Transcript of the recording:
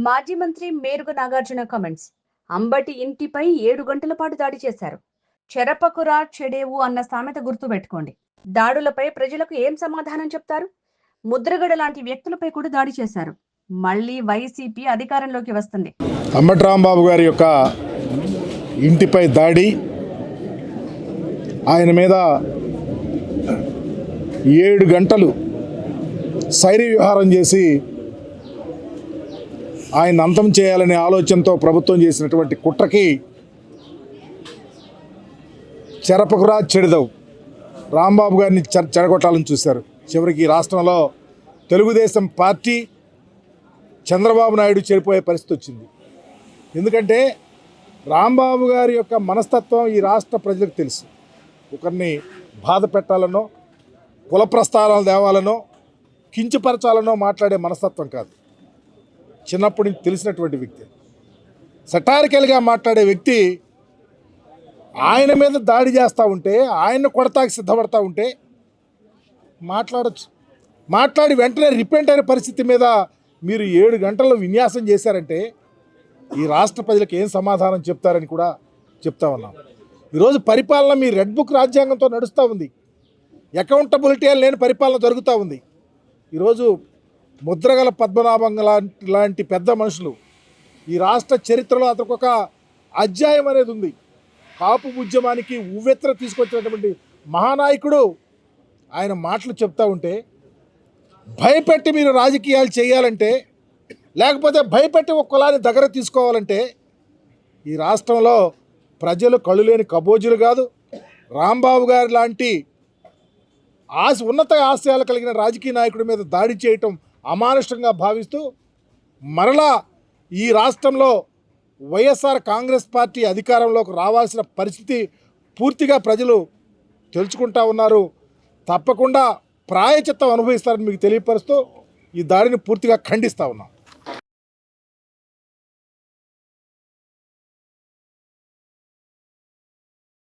మాజీ మంత్రి మేరుగ నాగార్జున కామెంట్స్. అంబటి ఇంటిపై 7 గంటల పాటు దాడి చేశారు. చెరపకురా చెడేవు అన్న సామెత గుర్తుపెట్టుకోండి. దాడులపై ప్రజలకు ఏం సమాధానం చెప్తారు? ముద్రగడ లాంటి వ్యక్తులపై కూడా దాడి చేశారు. మళ్ళీ వైసీపీ అధికారంలోకి వస్తుంది. అంబటి రాంబాబు గారి యొక్క ఇంటిపై దాడి, ఆయన మీద 7 గంటలు శైర్య విహారం చేసి ఆయన అంతం చేయాలనే ఆలోచనతో ప్రభుత్వం చేసినటువంటి కుట్రకి చెరపకురా చెడిదవు రాంబాబు గారిని చెడగొట్టాలని చూశారు. చివరికి ఈ రాష్ట్రంలో తెలుగుదేశం పార్టీ చంద్రబాబు నాయుడు చెడిపోయే పరిస్థితి వచ్చింది. ఎందుకంటే రాంబాబు గారి యొక్క మనస్తత్వం ఈ రాష్ట్ర ప్రజలకు తెలుసు. ఒకరిని బాధ పెట్టాలనో, కుల ప్రస్తారాలు తేవాలనో, కించపరచాలనో మాట్లాడే మనస్తత్వం కాదు. చిన్నప్పటి నుంచి తెలిసినటువంటి వ్యక్తి, సటారికల్గా మాట్లాడే వ్యక్తి ఆయన మీద దాడి చేస్తూ ఉంటే, ఆయన కొడతాకి సిద్ధపడతా ఉంటే మాట్లాడచ్చు. మాట్లాడి వెంటనే రిపెంట్ అయిన పరిస్థితి మీద మీరు 7 గంటల్లో విన్యాసం చేశారంటే ఈ రాష్ట్ర ప్రజలకు ఏం సమాధానం చెప్తారని కూడా చెప్తా ఉన్నాం. ఈరోజు పరిపాలన మీ రెడ్ బుక్ రాజ్యాంగంతో నడుస్తూ ఉంది. అకౌంటబిలిటీ లేని పరిపాలన జరుగుతూ ఉంది. ఈరోజు ముద్రగల పద్మనాభం లాంటి పెద్ద మనుషులు ఈ రాష్ట్ర చరిత్రలో అతనికి ఒక అధ్యాయం అనేది ఉంది. కాపు ఉద్యమానికి ఉవ్వెత్ర తీసుకొచ్చినటువంటి మహానాయకుడు ఆయన మాటలు చెప్తా ఉంటే, భయపెట్టి మీరు రాజకీయాలు చేయాలంటే, లేకపోతే భయపెట్టి ఒక కులాన్ని దగ్గర తీసుకోవాలంటే ఈ రాష్ట్రంలో ప్రజలు కళ్ళు లేని కబోజులు కాదు. రాంబాబు గారి లాంటి ఉన్నత ఆశయాలు కలిగిన రాజకీయ నాయకుడి మీద దాడి చేయటం అమానుషంగా భావిస్తూ మరలా ఈ రాష్ట్రంలో వైఎస్ఆర్ కాంగ్రెస్ పార్టీ అధికారంలోకి రావాల్సిన పరిస్థితి పూర్తిగా ప్రజలు తెలుసుకుంటా ఉన్నారు. తప్పకుండా ప్రాయచిత్తం అనుభవిస్తారని మీకు తెలియపరుస్తూ ఈ దాడిని పూర్తిగా ఖండిస్తూ ఉన్నాం.